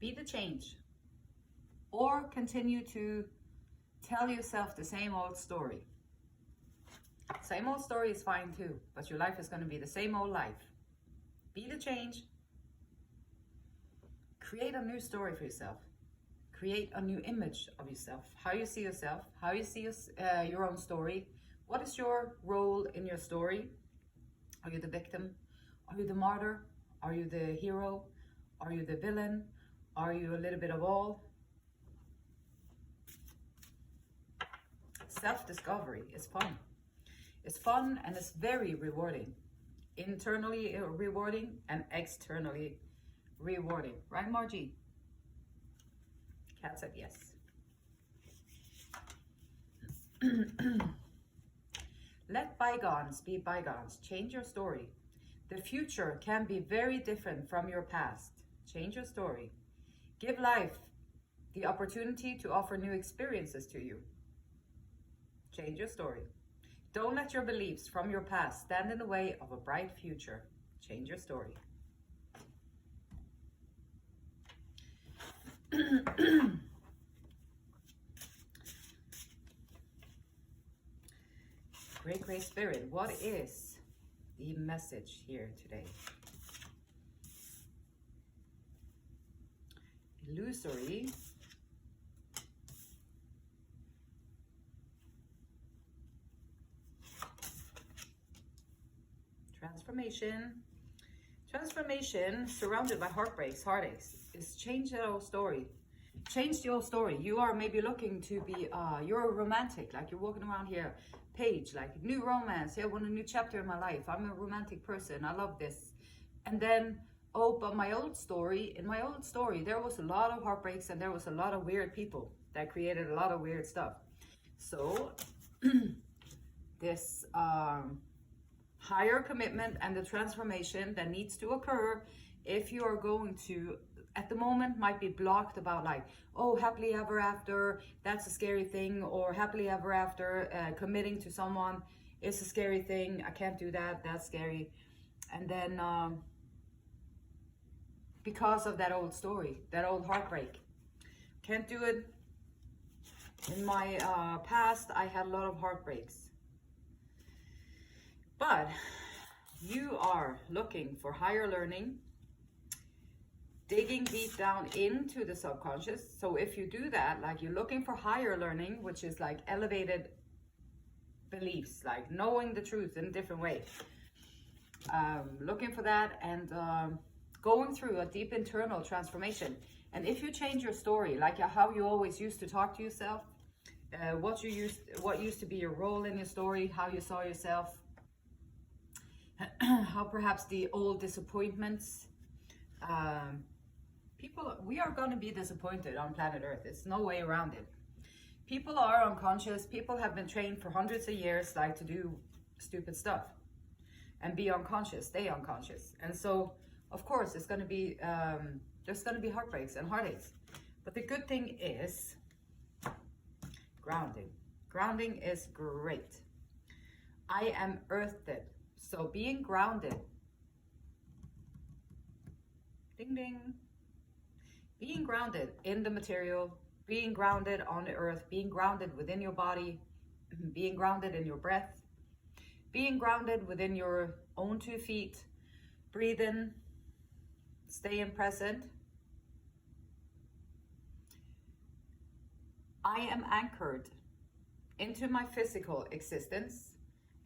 Be the change. Or continue to tell yourself the same old story. Same old story is fine too, but your life is going to be the same old life. Be the change. Create a new story for yourself. Create a new image of yourself. How you see yourself, how you see your own story. What is your role in your story? Are you the victim? Are you the martyr? Are you the hero? Are you the villain? Are you a little bit of all? Self-discovery is fun. It's fun and it's very rewarding. Internally rewarding and externally rewarding. Right, Margie? Kat said yes. Let bygones be bygones. Change your story. The future can be very different from your past. Change your story. Give life the opportunity to offer new experiences to you. Change your story. Don't let your beliefs from your past stand in the way of a bright future. Change your story. Great Spirit, what is the message here today? Illusory. Transformation surrounded by heartbreaks, heartaches is change the old story. Change the old story. You are maybe looking to be, you're a romantic, like you're walking around here, page, like new romance. Yeah, I want a new chapter in my life. I'm a romantic person. I love this. And then, oh, but in my old story, there was a lot of heartbreaks and there was a lot of weird people that created a lot of weird stuff. So this, higher commitment and the transformation that needs to occur if you are going to, at the moment, might be blocked about like, oh, happily ever after, that's a scary thing, or happily ever after, committing to someone is a scary thing, I can't do that, that's scary. And then because of that old story, that old heartbreak, can't do it. In my past, I had a lot of heartbreaks. But you are looking for higher learning, digging deep down into the subconscious. So if you do that, like you're looking for higher learning, which is like elevated beliefs, like knowing the truth in a different way. Looking for that and going through a deep internal transformation. And if you change your story, like how you always used to talk to yourself, what used to be your role in your story, how you saw yourself, how perhaps the old disappointments, we are going to be disappointed on planet Earth. It's no way around it. People are unconscious. People have been trained for hundreds of years, like to do stupid stuff and be unconscious, stay unconscious. And so, of course, it's going to be, there's going to be heartbreaks and heartaches. But the good thing is grounding. Grounding is great. I am earthed. So being grounded, ding ding, being grounded in the material, being grounded on the earth, being grounded within your body, being grounded in your breath, being grounded within your own 2 feet, breathe in, stay in present. I am anchored into my physical existence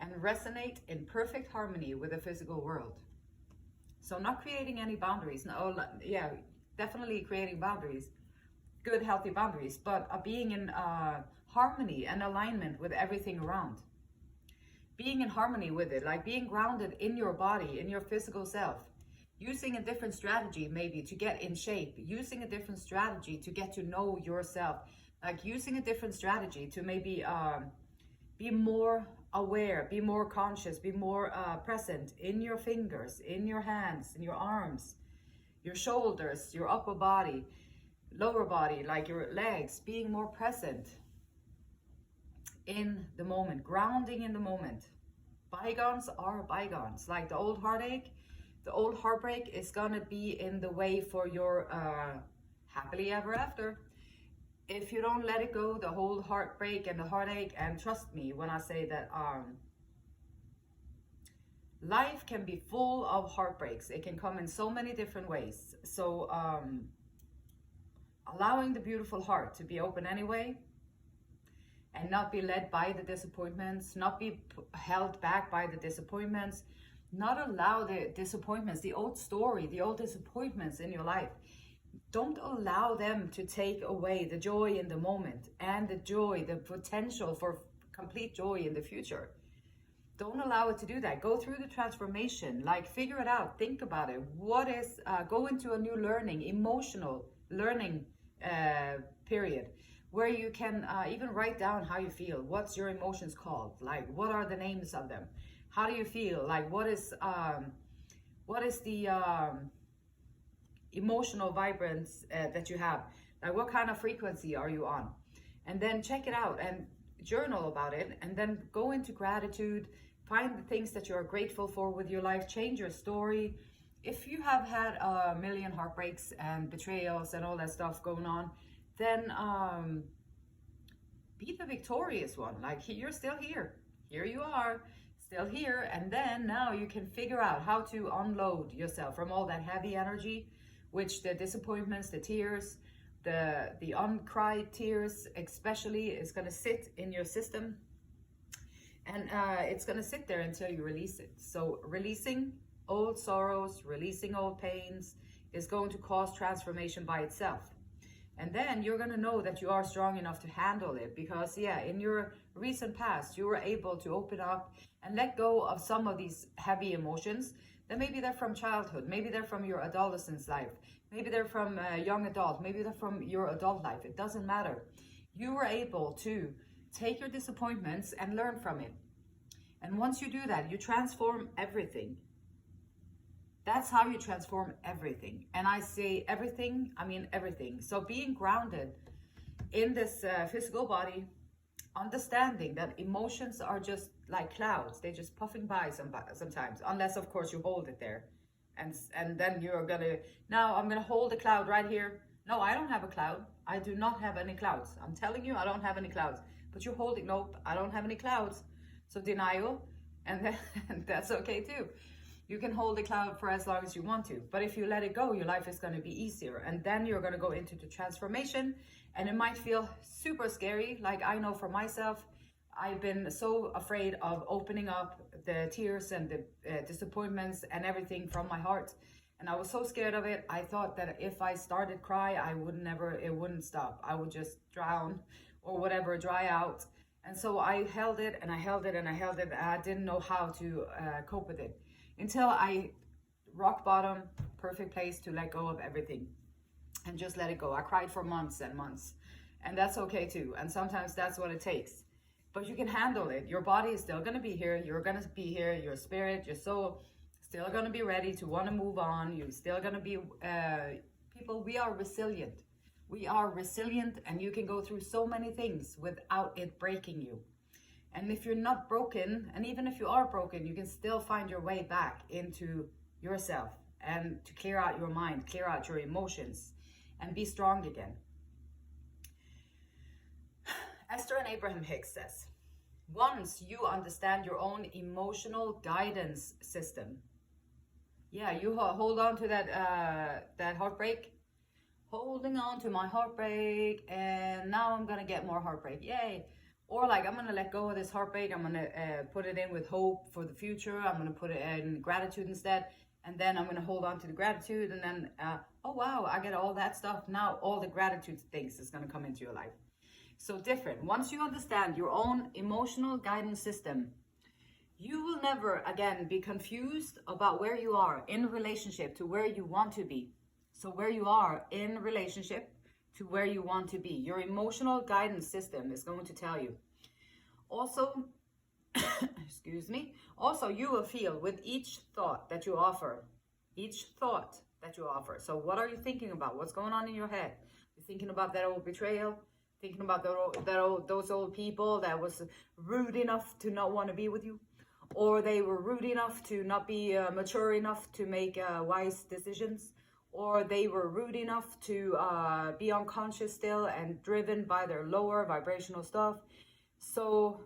and resonate in perfect harmony with the physical world. So not creating any boundaries. No, yeah, definitely creating boundaries, good, healthy boundaries, but being in harmony and alignment with everything around. Being in harmony with it, like being grounded in your body, in your physical self. Using a different strategy maybe to get in shape. Using a different strategy to get to know yourself. Like using a different strategy to maybe be more aware, be more conscious, be more present in your fingers, in your hands, in your arms, your shoulders, your upper body, lower body, like your legs, being more present in the moment, grounding in the moment. Bygones are bygones. Like the old heartache, the old heartbreak is gonna be in the way for your happily ever after. If you don't let it go, the whole heartbreak and the heartache, and trust me when I say that life can be full of heartbreaks. It can come in so many different ways. So allowing the beautiful heart to be open anyway, and not be led by the disappointments, not be held back by the disappointments, not allow the disappointments, the old story, the old disappointments in your life. Don't allow them to take away the joy in the moment and the joy, the potential for complete joy in the future. Don't allow it to do that. Go through the transformation, like figure it out, think about it. What is, go into a new learning, emotional learning period, where you can even write down how you feel. What's your emotions called? Like, what are the names of them? How do you feel? Like, what is the emotional vibrance that you have? Like, what kind of frequency are you on? And then check it out and journal about it, and then go into gratitude. Find the things that you're grateful for with your life. Change your story. If you have had a million heartbreaks and betrayals and all that stuff going on, then be the victorious one. Like, you're still here. Here you are, still here. And then now you can figure out how to unload yourself from all that heavy energy, which the disappointments, the tears, the uncried tears especially, is going to sit in your system. And it's going to sit there until you release it. So releasing old sorrows, releasing old pains is going to cause transformation by itself. And then you're going to know that you are strong enough to handle it, because in your recent past, you were able to open up and let go of some of these heavy emotions. Then maybe they're from childhood, maybe they're from your adolescence life, maybe they're from young adult, maybe they're from your adult life. It doesn't matter. You were able to take your disappointments and learn from it. And once you do that, you transform everything. That's how you transform everything. And I say everything, I mean everything. So being grounded in this physical body, understanding that emotions are just like clouds. They're just puffing by sometimes, unless of course you hold it there. And then you're gonna, now I'm gonna hold a cloud right here. No, I don't have a cloud. I do not have any clouds. I'm telling you, I don't have any clouds. But you're holding, nope, I don't have any clouds. So denial, and that's okay too. You can hold the cloud for as long as you want to, but if you let it go, your life is going to be easier. And then you're going to go into the transformation, and it might feel super scary. Like, I know for myself, I've been so afraid of opening up the tears and the disappointments and everything from my heart. And I was so scared of it. I thought that if I started cry, it wouldn't stop. I would just drown or whatever, dry out. And so I held it and I held it and I held it. And I didn't know how to cope with it. Until I rock bottom, perfect place to let go of everything and just let it go. I cried for months and months, and that's okay too. And sometimes that's what it takes, but you can handle it. Your body is still going to be here. You're going to be here. Your spirit, your soul, still going to be ready to want to move on. You're still going to be people. We are resilient. We are resilient, and you can go through so many things without it breaking you. And if you're not broken, and even if you are broken, you can still find your way back into yourself and to clear out your mind, clear out your emotions, and be strong again. Esther and Abraham Hicks says, once you understand your own emotional guidance system, you hold on to that heartbreak, holding on to my heartbreak, and now I'm going to get more heartbreak. Yay. Or like, I'm going to let go of this heartbreak. I'm going to put it in with hope for the future. I'm going to put it in gratitude instead. And then I'm going to hold on to the gratitude. And then, oh, wow, I get all that stuff. Now all the gratitude things is going to come into your life. So different. Once you understand your own emotional guidance system, you will never, again, be confused about where you are in relationship to where you want to be. So where you are in relationship to where you want to be. Your emotional guidance system is going to tell you. Also, excuse me, also you will feel with each thought that you offer. So what are you thinking about? What's going on in your head? You're thinking about that old betrayal, thinking about those old people that was rude enough to not want to be with you, or they were rude enough to not be mature enough to make wise decisions, or they were rude enough to be unconscious still and driven by their lower vibrational stuff. So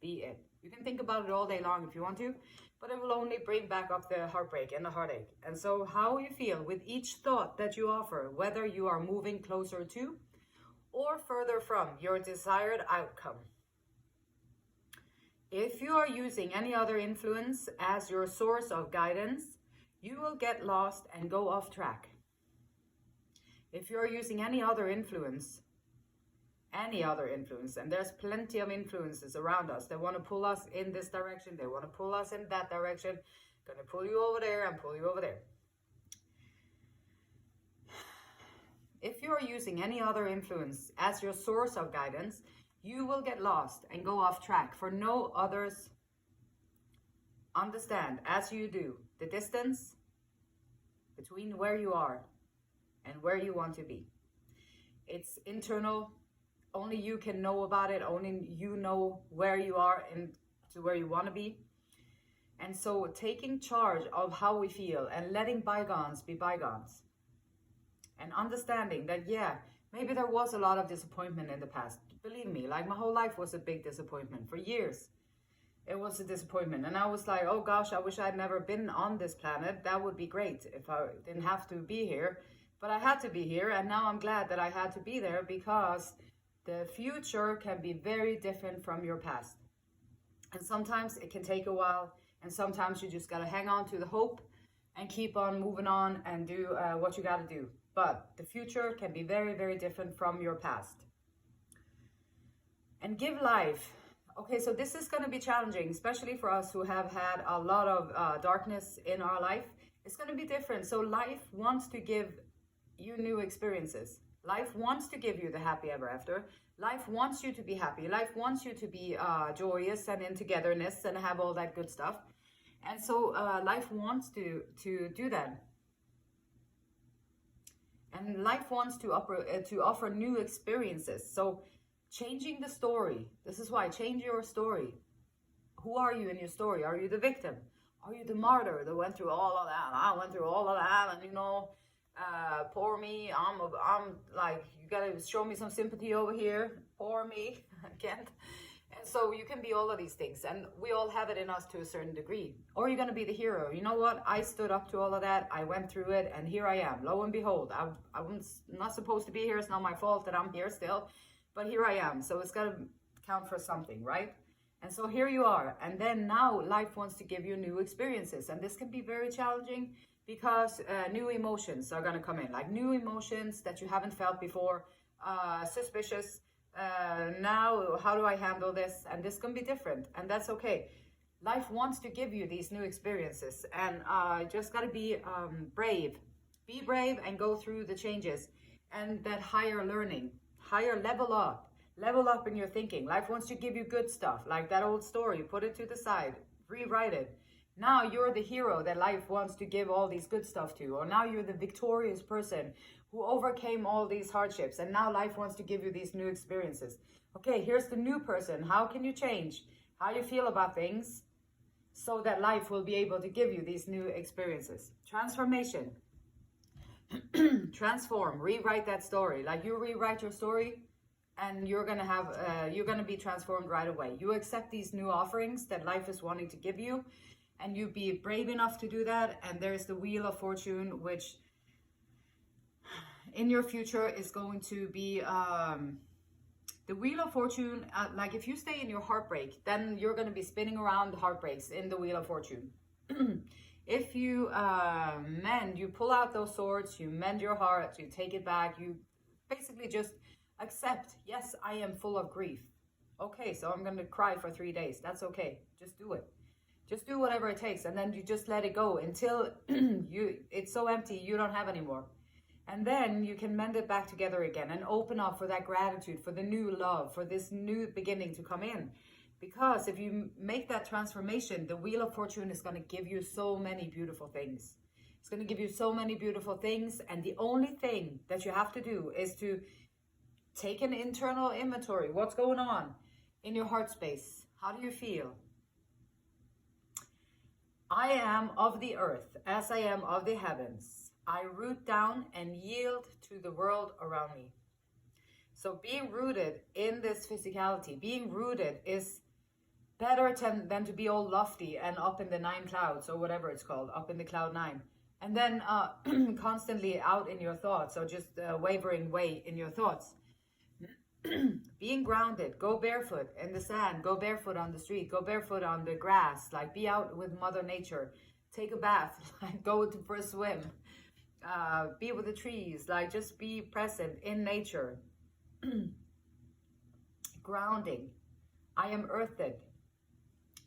be it. You can think about it all day long if you want to, but it will only bring back up the heartbreak and the heartache. And so how you feel with each thought that you offer, whether you are moving closer to or further from your desired outcome. If you are using any other influence as your source of guidance, you will get lost and go off track. If you're using any other influence, and there's plenty of influences around us that want to pull us in this direction, they want to pull us in that direction, going to pull you over there and pull you over there. If you're using any other influence as your source of guidance, you will get lost and go off track, for no others understand as you do the distance between where you are and where you want to be. It's internal. Only you can know about it. Only you know where you are and to where you want to be. And so taking charge of how we feel and letting bygones be bygones. And understanding that, yeah, maybe there was a lot of disappointment in the past. Believe me, like my whole life was a big disappointment. For years, it was a disappointment. And I was like, oh gosh, I wish I'd never been on this planet. That would be great if I didn't have to be here. But I had to be here. And now I'm glad that I had to be there, because the future can be very different from your past. And sometimes it can take a while. And sometimes you just got to hang on to the hope and keep on moving on and do what you got to do. But the future can be very, very different from your past. And give life. Okay, so this is going to be challenging, especially for us who have had a lot of darkness in our life. It's going to be different. So life wants to give you new experiences. Life wants to give you the happy ever after. Life wants you to be happy. Life wants you to be joyous and in togetherness and have all that good stuff. And so life wants to do that. And life wants to offer new experiences. So changing the story. This is why, change your story. Who are you in your story? Are you the victim? Are you the martyr that went through all of that? I went through all of that, and poor me. I'm like, you gotta show me some sympathy over here. Poor me, I can't. And so you can be all of these things, and we all have it in us to a certain degree. Or you're gonna be the hero. You know what? I stood up to all of that. I went through it, and here I am. Lo and behold, I was not supposed to be here. It's not my fault that I'm here still. But here I am, so it's got to count for something, right? And so here you are. And then now life wants to give you new experiences. And this can be very challenging, because new emotions are going to come in. Like new emotions that you haven't felt before. Suspicious. Now, how do I handle this? And this can be different. And that's okay. Life wants to give you these new experiences. And just got to be brave. Be brave and go through the changes. And that higher learning. Higher level up in your thinking. Life wants to give you good stuff, like that old story. Put it to the side, rewrite it. Now you're the hero that life wants to give all these good stuff to, or now you're the victorious person who overcame all these hardships, and now life wants to give you these new experiences. Okay, here's the new person. How can you change how you feel about things so that life will be able to give you these new experiences? Transformation. Transform, rewrite that story. Like you rewrite your story, and you're gonna be transformed right away. You accept these new offerings that life is wanting to give you, and you be brave enough to do that. And there's the Wheel of Fortune, which in your future is going to be the Wheel of Fortune. Like if you stay in your heartbreak, then you're going to be spinning around the heartbreaks in the Wheel of Fortune. If you you pull out those swords, you mend your heart, you take it back, you basically just accept, yes, I am full of grief. Okay, so I'm going to cry for 3 days. That's okay. Just do it. Just do whatever it takes, and then you just let it go until it's so empty you don't have anymore. And then you can mend it back together again and open up for that gratitude, for the new love, for this new beginning to come in. Because if you make that transformation, the Wheel of Fortune is going to give you so many beautiful things. It's going to give you so many beautiful things. And the only thing that you have to do is to take an internal inventory. What's going on in your heart space? How do you feel? I am of the earth as I am of the heavens. I root down and yield to the world around me. So being rooted in this physicality, being rooted is better than to be all lofty and up in the 9 clouds or whatever it's called, up in the cloud 9. And then constantly out in your thoughts, or just wavering way in your thoughts. Being grounded, go barefoot in the sand, go barefoot on the street, go barefoot on the grass, like be out with Mother Nature, take a bath, like go for a swim, be with the trees, like just be present in nature. Grounding, I am earthed.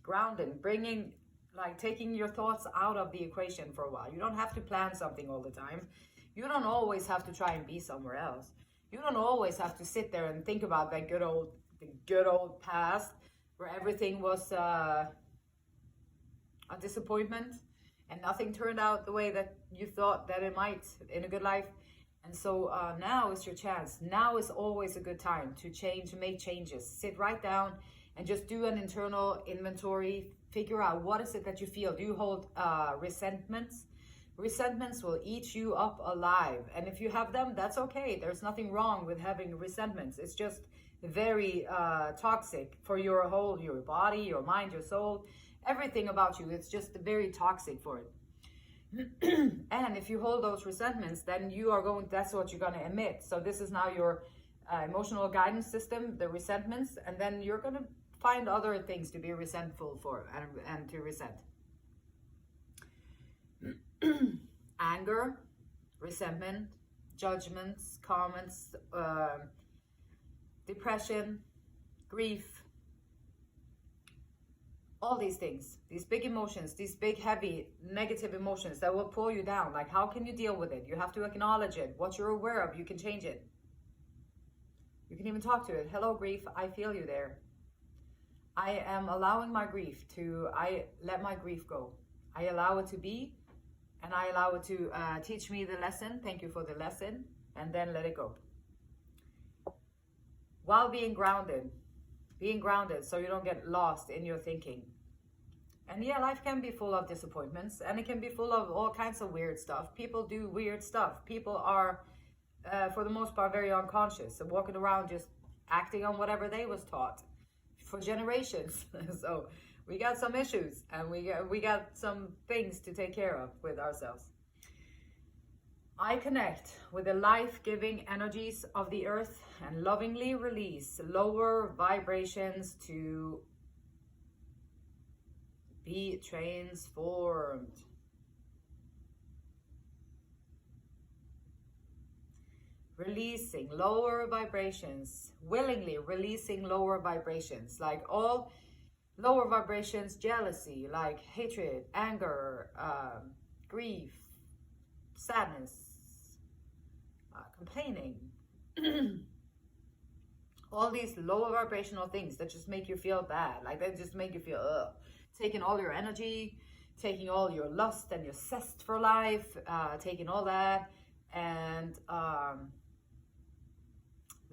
Grounding, bringing, like taking your thoughts out of the equation for a while. You don't have to plan something all the time. You don't always have to try and be somewhere else. You don't always have to sit there and think about that good old past where everything was a disappointment and nothing turned out the way that you thought that it might in a good life. And so now is your chance. Now is always a good time to change, make changes. Sit right down and just do an internal inventory. Figure out, what is it that you feel? Do you hold resentments? Resentments will eat you up alive. And if you have them, that's okay. There's nothing wrong with having resentments. It's just very toxic for your body, your mind, your soul, everything about you. It's just very toxic for it. And if you hold those resentments, then that's what you're going to emit. So this is now your emotional guidance system, the resentments, and then you're going to find other things to be resentful for and to resent. Anger, resentment, judgments, comments, depression, grief, all these things, these big emotions, these big, heavy, negative emotions that will pull you down. Like, how can you deal with it? You have to acknowledge it. What you're aware of, you can change it. You can even talk to it. Hello, grief, I feel you there. I am allowing my grief I let my grief go. I allow it to be, and I allow it to teach me the lesson. Thank you for the lesson. And then let it go. While being grounded so you don't get lost in your thinking. And yeah, life can be full of disappointments, and it can be full of all kinds of weird stuff. People do weird stuff. People are, for the most part, very unconscious and walking around just acting on whatever they was taught for generations. So we got some issues, and we got some things to take care of with ourselves. I connect with the life-giving energies of the earth and lovingly release lower vibrations to be transformed. Releasing lower vibrations, willingly releasing lower vibrations, like all lower vibrations, jealousy, like hatred, anger, grief, sadness, complaining, all these lower vibrational things that just make you feel bad, like that just make you feel taking all your energy, taking all your lust and your zest for life, taking all that, and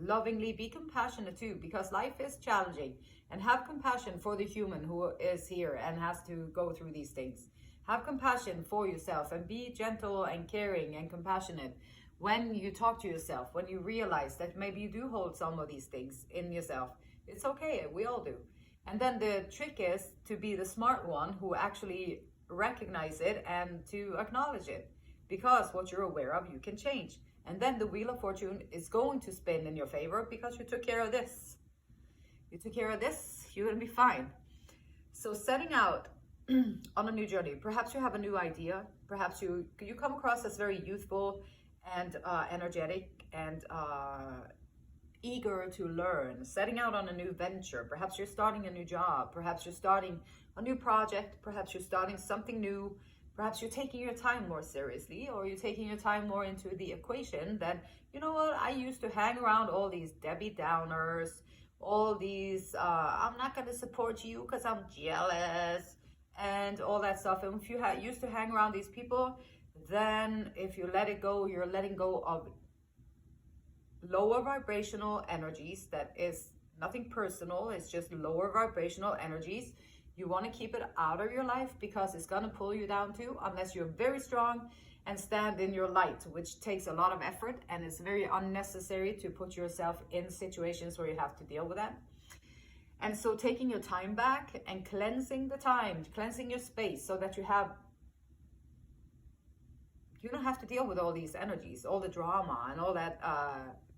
lovingly be compassionate too, because life is challenging, and have compassion for the human who is here and has to go through these things. Have compassion for yourself and be gentle and caring and compassionate when you talk to yourself, when you realize that maybe you do hold some of these things in yourself. It's okay, we all do. And then the trick is to be the smart one who actually recognize it and to acknowledge it, because what you're aware of, you can change. And then the Wheel of Fortune is going to spin in your favor because you took care of this. You took care of this, you're going to be fine. So setting out on a new journey, perhaps you have a new idea, perhaps you come across as very youthful and energetic and eager to learn, setting out on a new venture. Perhaps you're starting a new job, perhaps you're starting a new project, perhaps you're starting something new. Perhaps you're taking your time more seriously, or you're taking your time more into the equation that, you know what, I used to hang around all these Debbie Downers, all these, I'm not going to support you because I'm jealous, and all that stuff. And if you used to hang around these people, then if you let it go, you're letting go of lower vibrational energies. That is nothing personal, it's just lower vibrational energies. You want to keep it out of your life because it's going to pull you down too, unless you're very strong and stand in your light, which takes a lot of effort, and it's very unnecessary to put yourself in situations where you have to deal with that. And so taking your time back and cleansing the time, cleansing your space, so that you don't have to deal with all these energies, all the drama and all that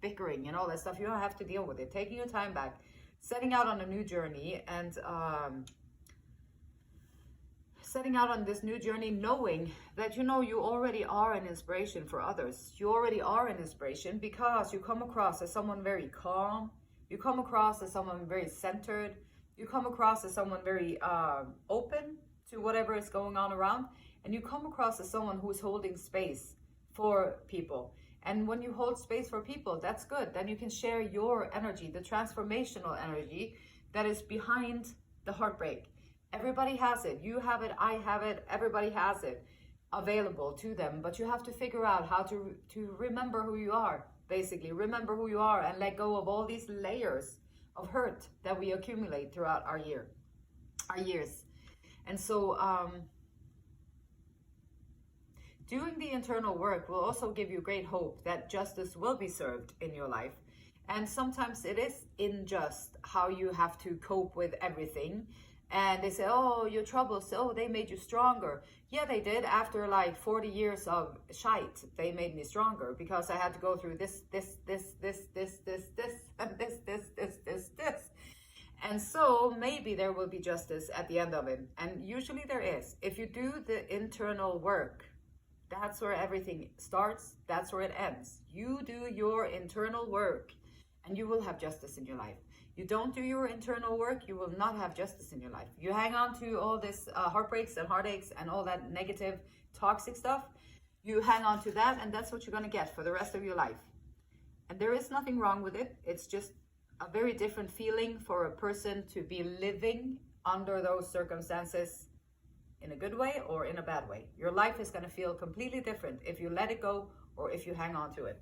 bickering and all that stuff. You don't have to deal with it. Taking your time back, setting out on a new journey, and setting out on this new journey, knowing that, you already are an inspiration for others. You already are an inspiration because you come across as someone very calm. You come across as someone very centered. You come across as someone very open to whatever is going on around. And you come across as someone who's holding space for people. And when you hold space for people, that's good. Then you can share your energy, the transformational energy that is behind the heartbreak. Everybody has it. You have it. I have it. Everybody has it available to them. But you have to figure out how to remember who you are. Basically, remember who you are and let go of all these layers of hurt that we accumulate throughout our years. And so doing the internal work will also give you great hope that justice will be served in your life. And sometimes it is unjust how you have to cope with everything. And they say, oh, your troubles, oh, they made you stronger. Yeah, they did. After like 40 years of shite, they made me stronger because I had to go through this, and this. And so maybe there will be justice at the end of it. And usually there is. If you do the internal work, that's where everything starts. That's where it ends. You do your internal work and you will have justice in your life. You don't do your internal work, you will not have justice in your life. You hang on to all this heartbreaks and heartaches and all that negative, toxic stuff. You hang on to that, and that's what you're going to get for the rest of your life. And there is nothing wrong with it. It's just a very different feeling for a person to be living under those circumstances in a good way or in a bad way. Your life is going to feel completely different if you let it go or if you hang on to it.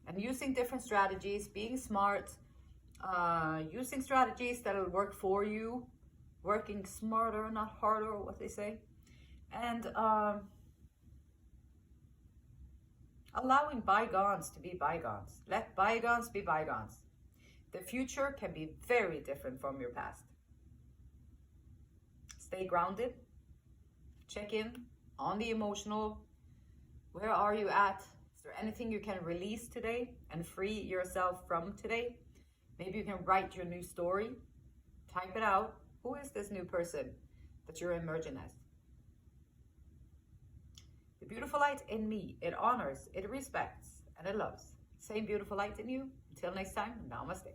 And using different strategies, being smart, using strategies that will work for you, working smarter, not harder, what they say, and allowing bygones to be bygones. Let bygones be bygones. The future can be very different from your past. Stay grounded. Check in on the emotional. Where are you at? Is there anything you can release today and free yourself from today? Maybe you can write your new story, type it out. Who is this new person that you're emerging as? The beautiful light in me, it honors, it respects, and it loves. Same beautiful light in you. Until next time, namaste.